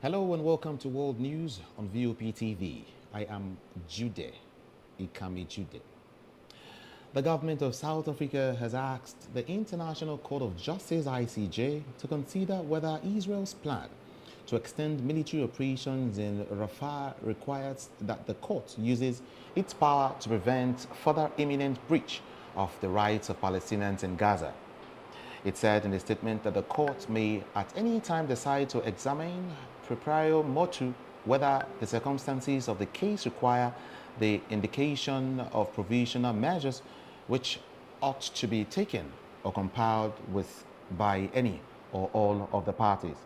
Hello and welcome to World News on VOP TV. I am Jude Ikami Jude. The government of South Africa has asked the International Court of Justice (ICJ) to consider whether Israel's plan to extend military operations in Rafah requires that the court uses its power to prevent further imminent breach of the rights of Palestinians in Gaza. It said in a statement that the court may at any time decide to examine proprietary motu whether the circumstances of the case require the indication of provisional measures which ought to be taken or compiled with by any or all of the parties.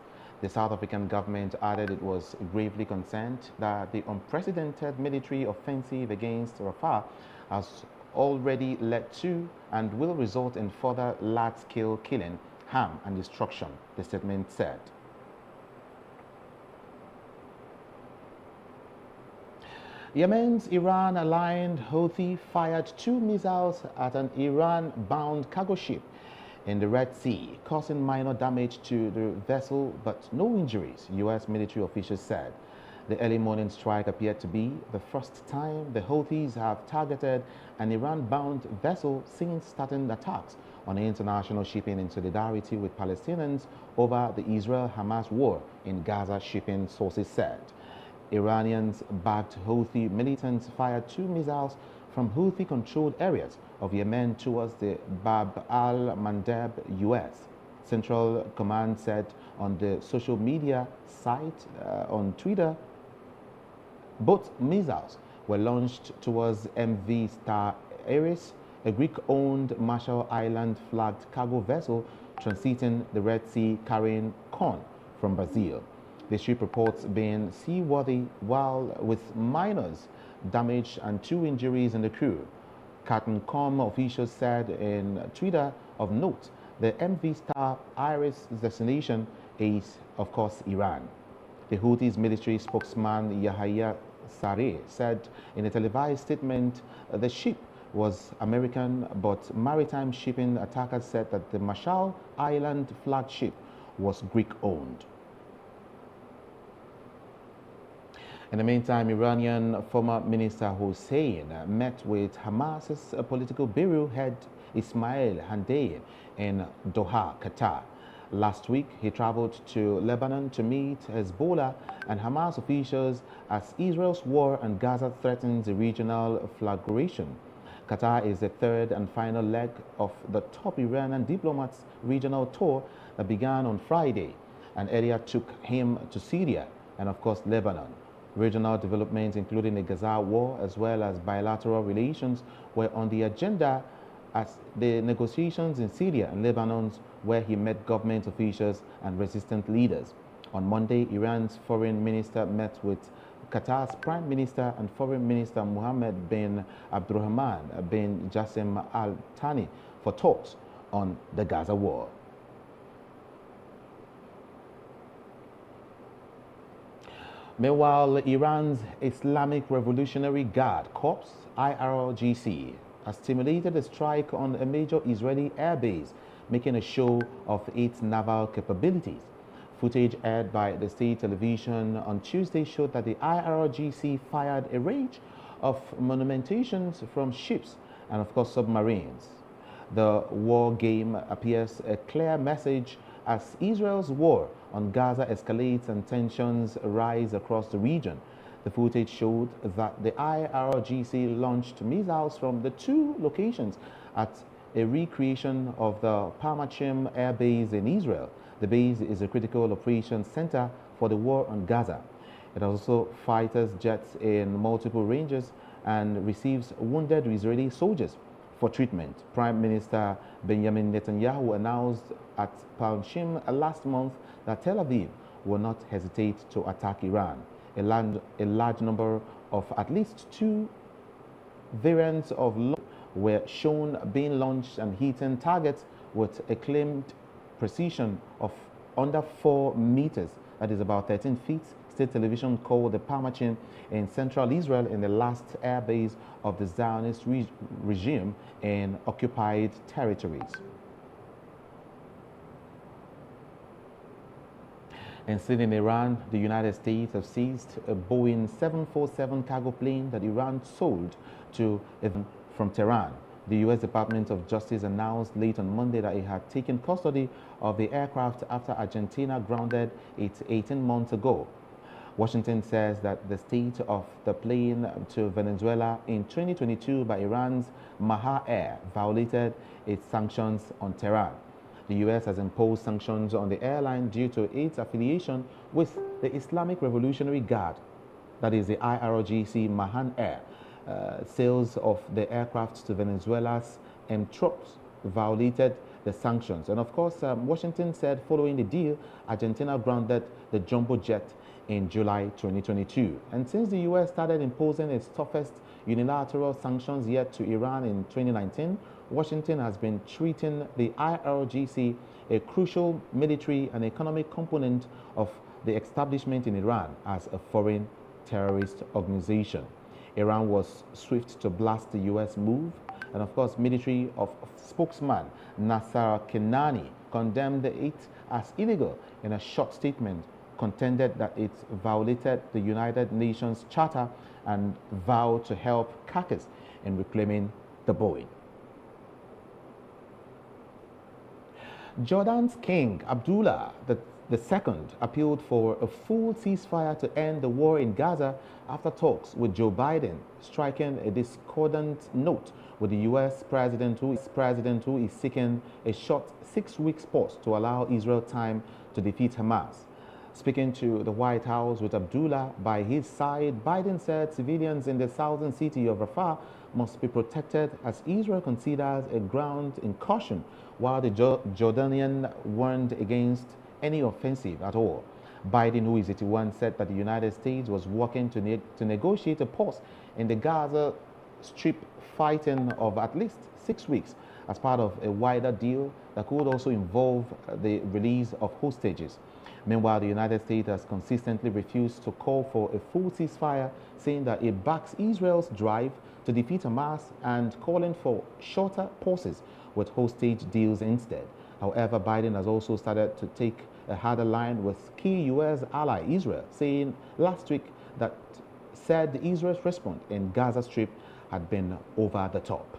The South African government added it was gravely concerned that the unprecedented military offensive against Rafah has already led to and will result in further large-scale killing, harm and destruction, the statement said. Yemen's Iran-aligned Houthi fired 2 missiles at an Iran-bound cargo ship in the Red Sea, causing minor damage to the vessel but no injuries, U.S. military officials said. The early morning strike appeared to be the first time the Houthis have targeted an Iran-bound vessel since starting attacks on international shipping in solidarity with Palestinians over the Israel-Hamas war in Gaza, shipping sources said. Iranians-backed Houthi militants fired 2 missiles from Houthi-controlled areas of Yemen towards the Bab al-Mandeb, U.S. Central Command said on the social media site on Twitter. Both missiles were launched towards MV Star Ares, a Greek-owned Marshall Island-flagged cargo vessel transiting the Red Sea carrying corn from Brazil. The ship reports being seaworthy while with minors damaged and 2 injuries in the crew. CARICOM officials said in Twitter of note, the MV Star Iris destination is, of course, Iran. The Houthis military spokesman Yahya Saree said in a televised statement the ship was American, but maritime shipping attackers said that the Marshall Island flagship was Greek-owned. In the meantime, Iranian former Minister Hussein met with Hamas's political bureau head Ismail Haniyeh in Doha, Qatar. Last week, he traveled to Lebanon to meet Hezbollah and Hamas officials as Israel's war on Gaza threatens a regional flagration. Qatar is the third and final leg of the top Iranian diplomats' regional tour that began on Friday and earlier took him to Syria and, of course, Lebanon. Regional developments, including the Gaza war as well as bilateral relations, were on the agenda as the negotiations in Syria and Lebanon, where he met government officials and resistant leaders. On Monday, Iran's foreign minister met with Qatar's prime minister and foreign minister Mohammed bin Abdulrahman bin Jassim Al Thani for talks on the Gaza war. Meanwhile, Iran's Islamic Revolutionary Guard Corps, IRGC, has stimulated a strike on a major Israeli airbase, making a show of its naval capabilities. Footage aired by the state television on Tuesday showed that the IRGC fired a range of monumentations from ships and, of course, submarines. The war game appears a clear message as Israel's war on Gaza escalates and tensions rise across the region. The footage showed that the IRGC launched missiles from the 2 locations at a recreation of the Palmachim Air Base in Israel. The base is a critical operations center for the war on Gaza. It also fighters jets in multiple ranges and receives wounded Israeli soldiers for treatment. Prime Minister Benjamin Netanyahu announced at Palmachim last month that Tel Aviv will not hesitate to attack Iran. A large number of at least 2 variants of were shown being launched and hitting targets with a claimed precision of under 4 meters, that is about 13 feet. State television called the Palmachim in central Israel in the last air base of the Zionist regime in occupied territories. And still in Iran, the United States have seized a Boeing 747 cargo plane that Iran sold to from Tehran. The U.S. Department of Justice announced late on Monday that it had taken custody of the aircraft after Argentina grounded it 18 months ago. Washington says that the state of the plane to Venezuela in 2022 by Iran's Maha Air violated its sanctions on Tehran. The U.S. has imposed sanctions on the airline due to its affiliation with the Islamic Revolutionary Guard, that is the IRGC Mahan Air. Sales of the aircraft to Venezuela's troops violated the sanctions. And of course, Washington said following the deal, Argentina grounded the jumbo jet in July 2022. And since the U.S. started imposing its toughest unilateral sanctions yet to Iran in 2019, Washington has been treating the IRGC, a crucial military and economic component of the establishment in Iran, as a foreign terrorist organization. Iran was swift to blast the U.S. move, and of course, military spokesman Nasser Kenani condemned it as illegal in a short statement, contended that it violated the United Nations Charter and vowed to help caucus in reclaiming the Boeing. Jordan's King Abdullah II appealed for a full ceasefire to end the war in Gaza after talks with Joe Biden, striking a discordant note with the U.S. president who is seeking a short 6-week pause to allow Israel time to defeat Hamas. Speaking to the White House with Abdullah by his side, Biden said civilians in the southern city of Rafah must be protected as Israel considers a ground incursion, while the Jordanian warned against any offensive at all. Biden, who is 81, said that the United States was working to negotiate a pause in the Gaza Strip fighting of at least 6 weeks as part of a wider deal that could also involve the release of hostages. Meanwhile, the United States has consistently refused to call for a full ceasefire, saying that it backs Israel's drive to defeat Hamas and calling for shorter pauses with hostage deals instead. However, Biden has also started to take a harder line with key U.S. ally Israel, saying last week that said Israel's response in Gaza Strip had been over the top.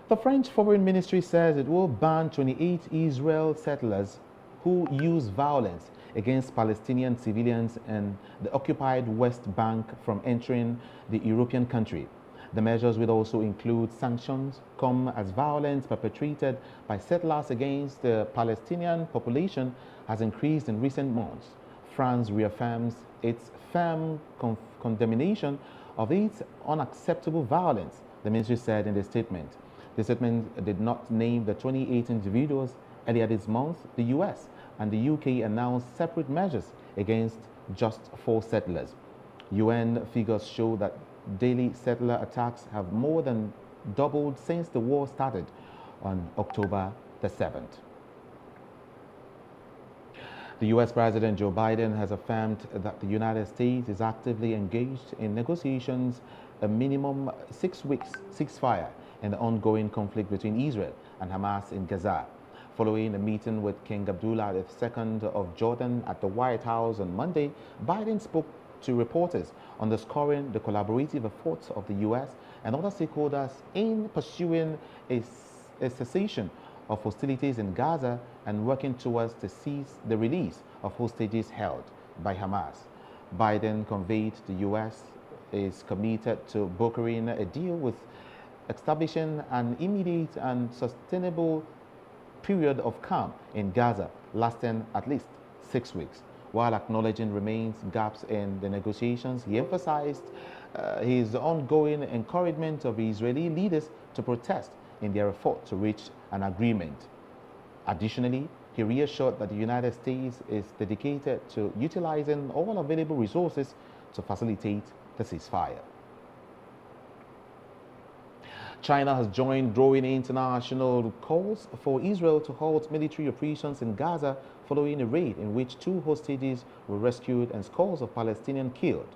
The French Foreign Ministry says it will ban 28 Israel settlers who use violence against Palestinian civilians in the occupied West Bank from entering the European country. The measures will also include sanctions, come as violence perpetrated by settlers against the Palestinian population has increased in recent months. France reaffirms its firm condemnation of its unacceptable violence, the ministry said in the statement. The statement did not name the 28 individuals. Earlier this month, the US and the UK announced separate measures against just 4 settlers. UN figures show that daily settler attacks have more than doubled since the war started on October the 7th. The U.S. President Joe Biden has affirmed that the United States is actively engaged in negotiations a minimum 6 weeks ceasefire in the ongoing conflict between Israel and Hamas in Gaza. Following a meeting with King Abdullah II of Jordan at the White House on Monday, Biden spoke to reporters, underscoring the collaborative efforts of the U.S. and other stakeholders in pursuing a cessation of hostilities in Gaza and working towards the release of hostages held by Hamas. Biden conveyed the U.S. is committed to brokering a deal with establishing an immediate and sustainable period of calm in Gaza lasting at least 6 weeks. While acknowledging remains gaps in the negotiations, he emphasized his ongoing encouragement of Israeli leaders to protest in their effort to reach an agreement. Additionally, he reassured that the United States is dedicated to utilizing all available resources to facilitate the ceasefire. China has joined growing international calls for Israel to halt military operations in Gaza following a raid in which 2 hostages were rescued and scores of Palestinians killed.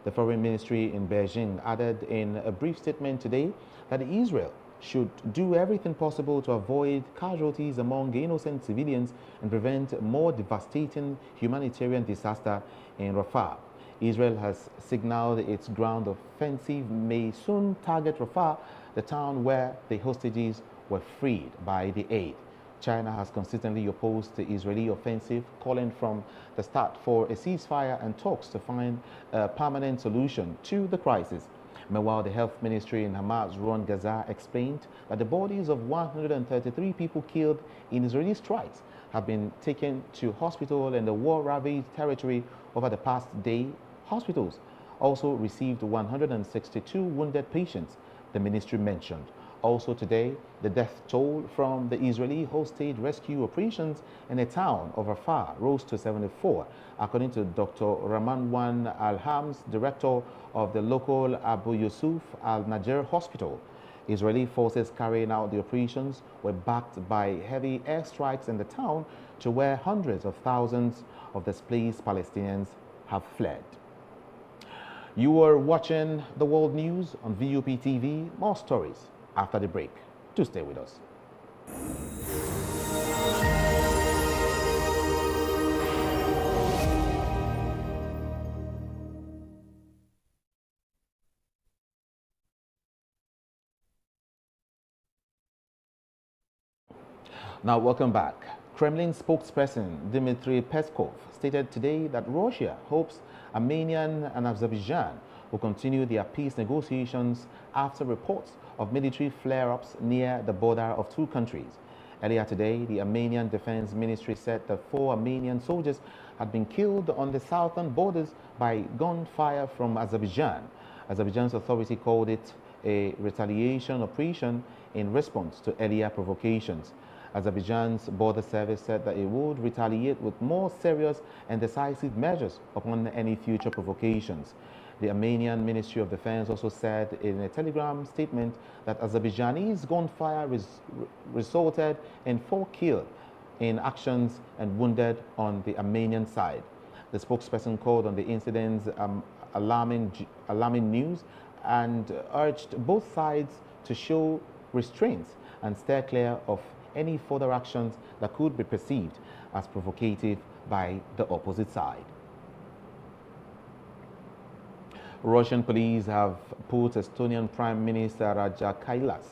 The Foreign Ministry in Beijing added in a brief statement today that Israel should do everything possible to avoid casualties among innocent civilians and prevent more devastating humanitarian disaster in Rafah. Israel has signaled its ground offensive may soon target Rafah, the town where the hostages were freed by the aid. China has consistently opposed the Israeli offensive, calling from the start for a ceasefire and talks to find a permanent solution to the crisis. Meanwhile, the health ministry in Hamas-run Gaza explained that the bodies of 133 people killed in Israeli strikes have been taken to hospital in the war-ravaged territory over the past day. Hospitals also received 162 wounded patients, the ministry mentioned. Also today, the death toll from the Israeli hostage rescue operations in the town of Rafah rose to 74, according to Dr. Ramanwan Al-Hams, director of the local Abu Yusuf Al-Najjar hospital. Israeli forces carrying out the operations were backed by heavy airstrikes in the town to where hundreds of thousands of displaced Palestinians have fled. You are watching the World News on VUP TV. More stories after the break. Do stay with us. Now, welcome back. Kremlin spokesperson Dmitry Peskov stated today that Russia hopes Armenia and Azerbaijan will continue their peace negotiations after reports of military flare-ups near the border of two countries. Earlier today, the Armenian Defense Ministry said that 4 Armenian soldiers had been killed on the southern borders by gunfire from Azerbaijan. Azerbaijan's authority called it a retaliation operation in response to earlier provocations. Azerbaijan's border service said that it would retaliate with more serious and decisive measures upon any future provocations. The Armenian Ministry of Defense also said in a telegram statement that Azerbaijani's gunfire resulted in 4 killed in actions and wounded on the Armenian side. The spokesperson called on the incidents alarming news and urged both sides to show restraint and steer clear of any further actions that could be perceived as provocative by the opposite side. Russian police have put Estonian Prime Minister Raja Kailas,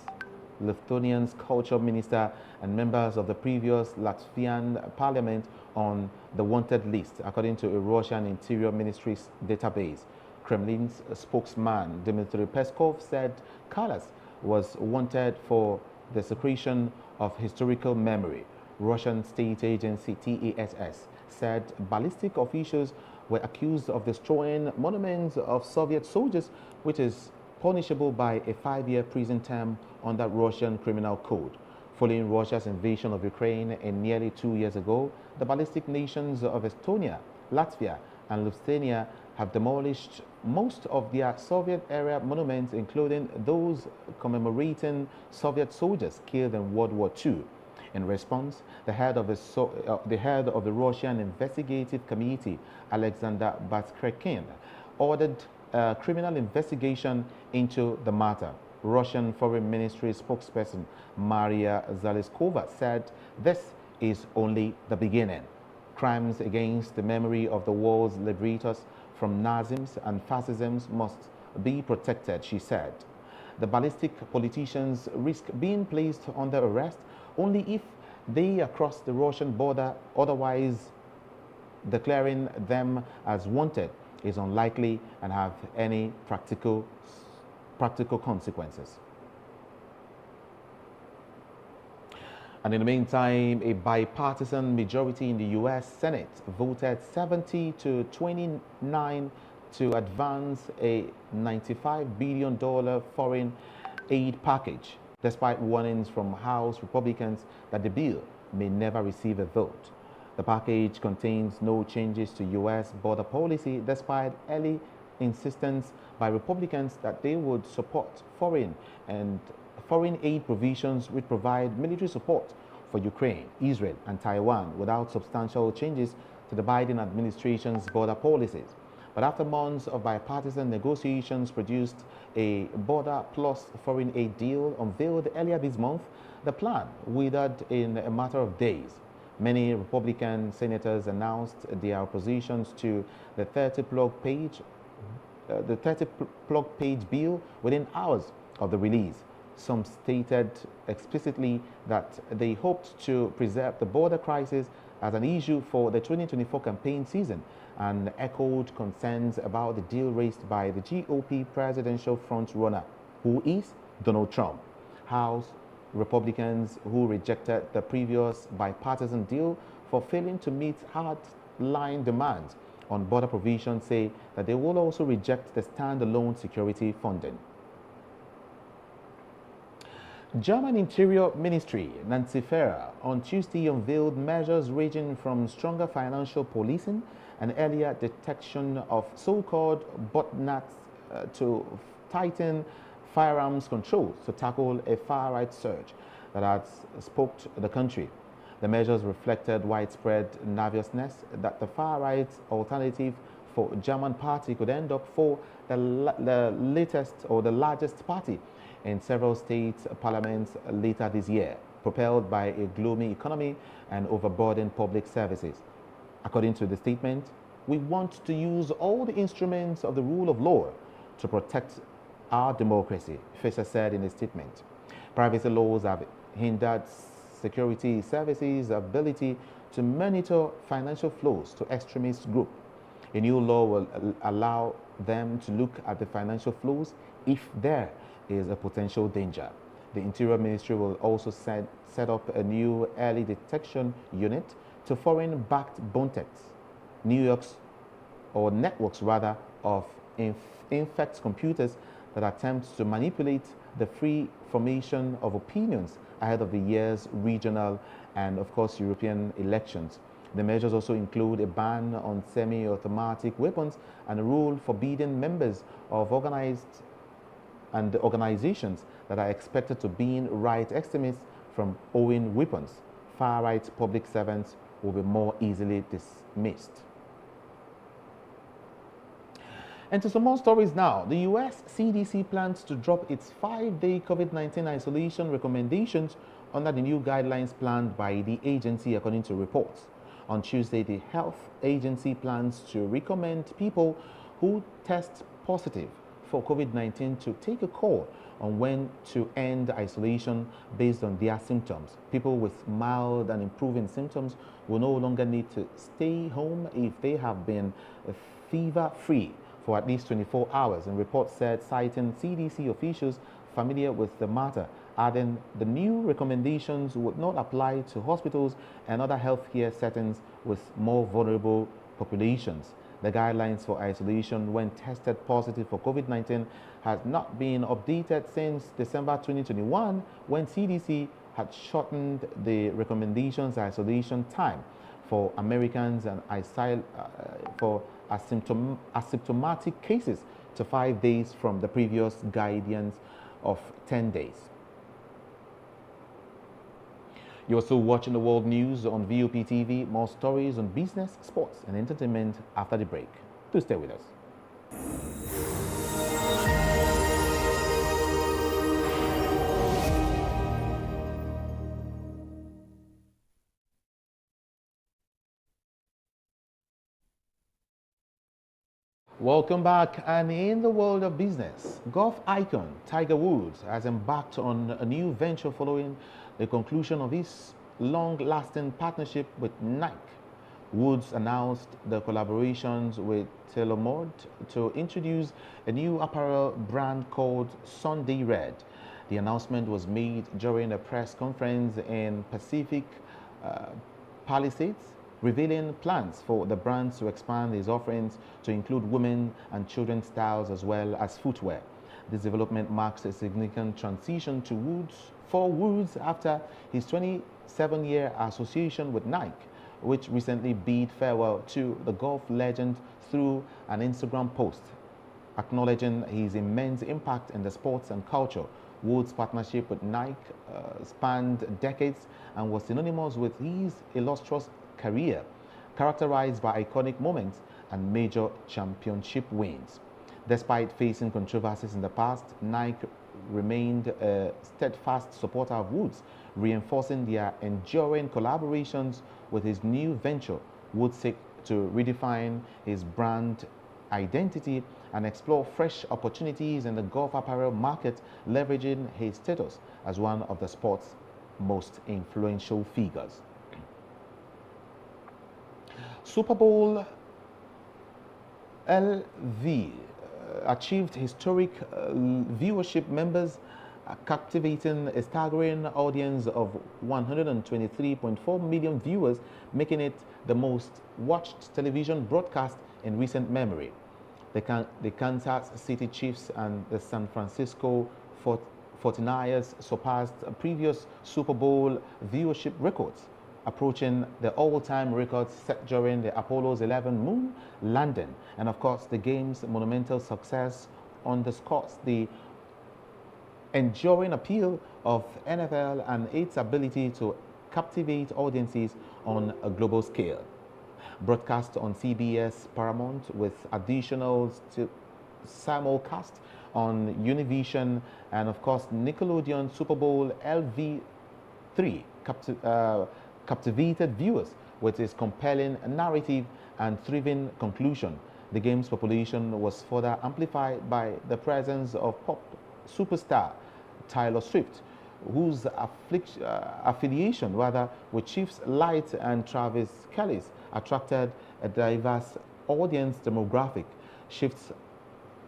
Lithuania's culture minister, and members of the previous Latvian parliament on the wanted list, according to a Russian Interior Ministry's database. Kremlin's spokesman Dmitry Peskov said Kailas was wanted for desecration of historical memory. Russian state agency TASS said ballistic officials were accused of destroying monuments of Soviet soldiers, which is punishable by a 5-year prison term under Russian criminal code. Following Russia's invasion of Ukraine nearly 2 years ago, the ballistic nations of Estonia, Latvia, and Lithuania have demolished most of their Soviet-era monuments, including those commemorating Soviet soldiers killed in World War II. In response, the head of the Russian Investigative Committee, Alexander Batskrekin, ordered a criminal investigation into the matter. Russian Foreign Ministry spokesperson Maria Zaleskova said this is only the beginning. Crimes against the memory of the world's liberators from Nazism and fascism must be protected, she said. The ballistic politicians risk being placed under arrest only if they cross the Russian border. Otherwise, declaring them as wanted is unlikely and have any practical consequences. And in the meantime, a bipartisan majority in the U.S. Senate voted 70 to 29 to advance a $95 billion foreign aid package, despite warnings from House Republicans that the bill may never receive a vote. The package contains no changes to U.S. border policy, despite early insistence by Republicans that they would support foreign aid provisions which provide military support for Ukraine, Israel, and Taiwan without substantial changes to the Biden administration's border policies. But after months of bipartisan negotiations produced a border plus foreign aid deal unveiled earlier this month, the plan withered in a matter of days. Many Republican senators announced their oppositions to the 30-plug-page bill within hours of the release. Some stated explicitly that they hoped to preserve the border crisis as an issue for the 2024 campaign season and echoed concerns about the deal raised by the GOP presidential front-runner, who is Donald Trump. House Republicans who rejected the previous bipartisan deal for failing to meet hard-line demands on border provisions say that they will also reject the standalone security funding. German Interior Ministry, Nancy Faeser, on Tuesday unveiled measures ranging from stronger financial policing and earlier detection of so-called botnets to tighten firearms controls to tackle a far-right surge that has spooked the country. The measures reflected widespread nervousness that the far-right alternative for German party could end up for the latest or the largest party in several states parliaments later this year, propelled by a gloomy economy and overburdened public services. According to the statement, we want to use all the instruments of the rule of law to protect our democracy, Faeser said in a statement. Privacy laws have hindered security services' ability to monitor financial flows to extremist groups. A new law will allow them to look at the financial flows if there is a potential danger. The Interior Ministry will also set up a new early detection unit to foreign-backed botnets, networks of infect computers that attempt to manipulate the free formation of opinions ahead of the year's regional and, of course, European elections. The measures also include a ban on semi-automatic weapons and a rule forbidding members of organizations that are expected to be right extremists from owning weapons. Far-right public servants will be more easily dismissed. And to some more stories now, the US CDC plans to drop its 5-day COVID-19 isolation recommendations under the new guidelines planned by the agency, according to reports. On Tuesday, the health agency plans to recommend people who test positive for COVID-19 to take a call on when to end isolation based on their symptoms. People with mild and improving symptoms will no longer need to stay home if they have been fever-free for at least 24 hours, and reports said, citing CDC officials familiar with the matter, adding the new recommendations would not apply to hospitals and other healthcare settings with more vulnerable populations. The guidelines for isolation when tested positive for COVID-19 has not been updated since December 2021, when CDC had shortened the recommendations isolation time for Americans and for asymptomatic cases to 5 days from the previous guidance of 10 days. You're still watching the world news on VOP TV. More stories on business, sports, and entertainment after the break. Do stay with us. Welcome back. And in the world of business, golf icon Tiger Woods has embarked on a new venture following the conclusion of his long-lasting partnership with Nike. Woods announced the collaborations with TaylorMade to introduce a new apparel brand called Sunday Red. The announcement was made during a press conference in Pacific Palisades, revealing plans for the brand to expand its offerings to include women and children's styles as well as footwear. This development marks a significant transition for Woods after his 27-year association with Nike, which recently bid farewell to the golf legend through an Instagram post. Acknowledging his immense impact in the sports and culture, Woods' partnership with Nike spanned decades and was synonymous with his illustrious career, characterized by iconic moments and major championship wins. Despite facing controversies in the past, Nike remained a steadfast supporter of Woods, reinforcing their enduring collaborations with his new venture. Woods seeks to redefine his brand identity and explore fresh opportunities in the golf apparel market, leveraging his status as one of the sport's most influential figures. Super Bowl LV achieved historic viewership, members captivating a staggering audience of 123.4 million viewers, making it the most watched television broadcast in recent memory. The Kansas City Chiefs and the San Francisco 49ers surpassed previous Super Bowl viewership records, approaching the all-time records set during the Apollo's 11 moon landing. And of course, the game's monumental success underscores the enduring appeal of NFL and its ability to captivate audiences on a global scale. Broadcast on CBS Paramount with additional simulcast on Univision and of course Nickelodeon, Super Bowl LV3 captivated viewers with its compelling narrative and thrilling conclusion. The game's population was further amplified by the presence of pop superstar Taylor Swift, whose affiliation with Chiefs Light and Travis Kelce's attracted a diverse audience demographic. Swift's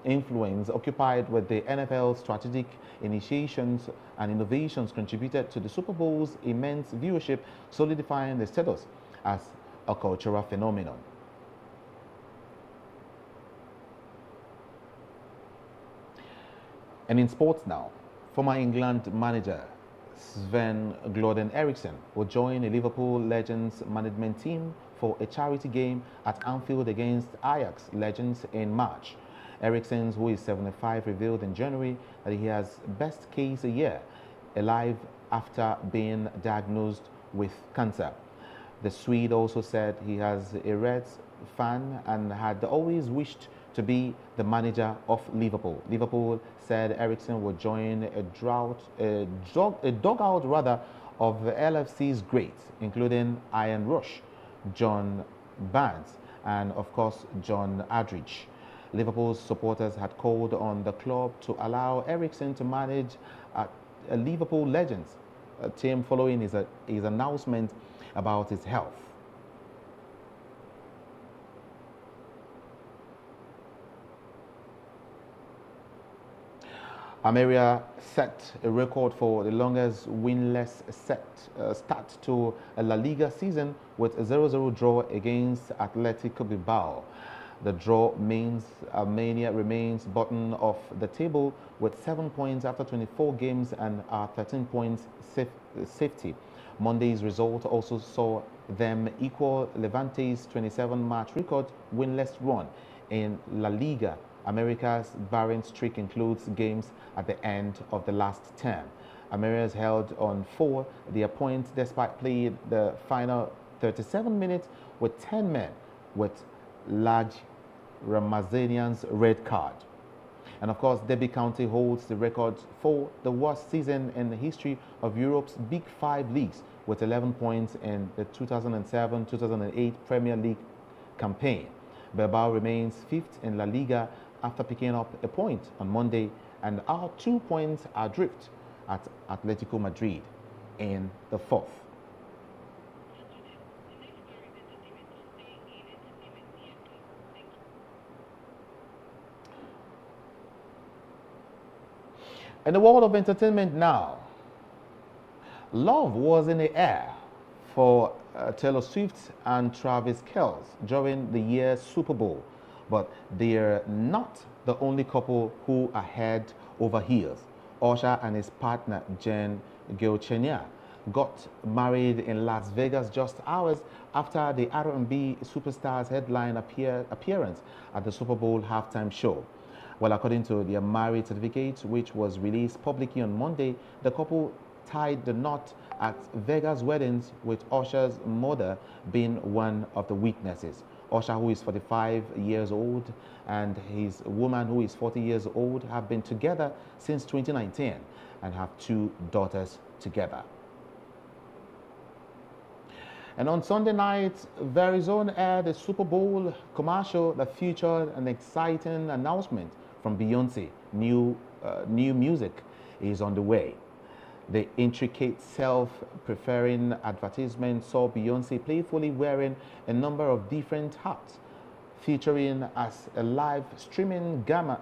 influence occupied with the NFL's strategic initiations and innovations contributed to the Super Bowl's immense viewership, solidifying the status as a cultural phenomenon. And in sports now, former England manager Sven Glorden Eriksson will join the Liverpool Legends management team for a charity game at Anfield against Ajax Legends in March. Eriksson, who is 75, revealed in January that he has best case a year alive after being diagnosed with cancer. The Swede also said he has a Reds fan and had always wished to be the manager of Liverpool. Liverpool said Eriksson would join a dugout of the LFC's greats, including Ian Rush, John Barnes, and of course John Aldridge. Liverpool's supporters had called on the club to allow Eriksson to manage a Liverpool Legends team following his announcement about his health. Almeria set a record for the longest winless start to a La Liga season with a 0-0 draw against Atletico Bilbao. The draw means Almeria remains bottom of the table with 7 points after 24 games and 13 points safety. Monday's result also saw them equal Levante's 27-match record winless run in La Liga. America's barren streak includes games at the end of the last term. Almeria's held on for their points despite playing the final 37 minutes with 10 men with large Ramazanian's red card. And of course, Derby County holds the record for the worst season in the history of Europe's Big Five leagues with 11 points in the 2007-2008 Premier League campaign. Bilbao remains fifth in La Liga after picking up a point on Monday and are 2 points adrift at Atletico Madrid in the fourth. In the world of entertainment now, love was in the air for Taylor Swift and Travis Kelce during the year's Super Bowl, but they're not the only couple who are head over heels. Usher and his partner Jen Gilchenia got married in Las Vegas just hours after the R&B superstar's headline appearance at the Super Bowl halftime show. Well, according to their marriage certificate, which was released publicly on Monday, the couple tied the knot at Vegas weddings, with Usher's mother being one of the witnesses. Usher, who is 45 years old, and his woman, who is 40 years old, have been together since 2019 and have 2 daughters together. And on Sunday night, Verizon aired a Super Bowl commercial that featured an exciting announcement from Beyonce. New music is on the way. The intricate self-preferring advertisement saw Beyonce playfully wearing a number of different hats, featuring as a live streaming gamer,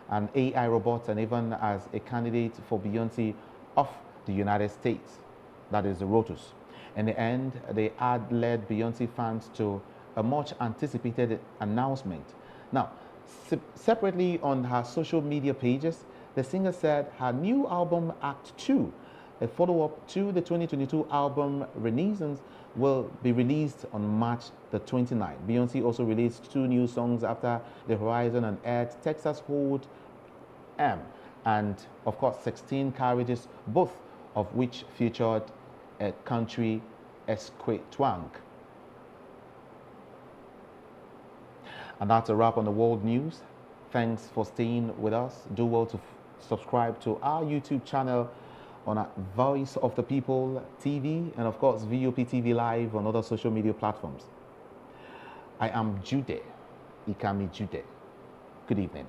an AI robot, and even as a candidate for Beyonce of the United States, that is the ROTUS. In the end, the ad led Beyonce fans to a much anticipated announcement. Now, separately on her social media pages, the singer said her new album, Act 2, a follow-up to the 2022 album Renaissance, will be released on March the 29th. Beyonce also released 2 new songs after the Horizon and aired Texas Hold M and, of course, 16 Carriages, both of which featured a country esque twang. And that's a wrap on the world news. Thanks for staying with us. Do well to subscribe to our YouTube channel on Voice of the People TV and, of course, VOP TV Live on other social media platforms. I am Jude, Ikami Jude. Good evening.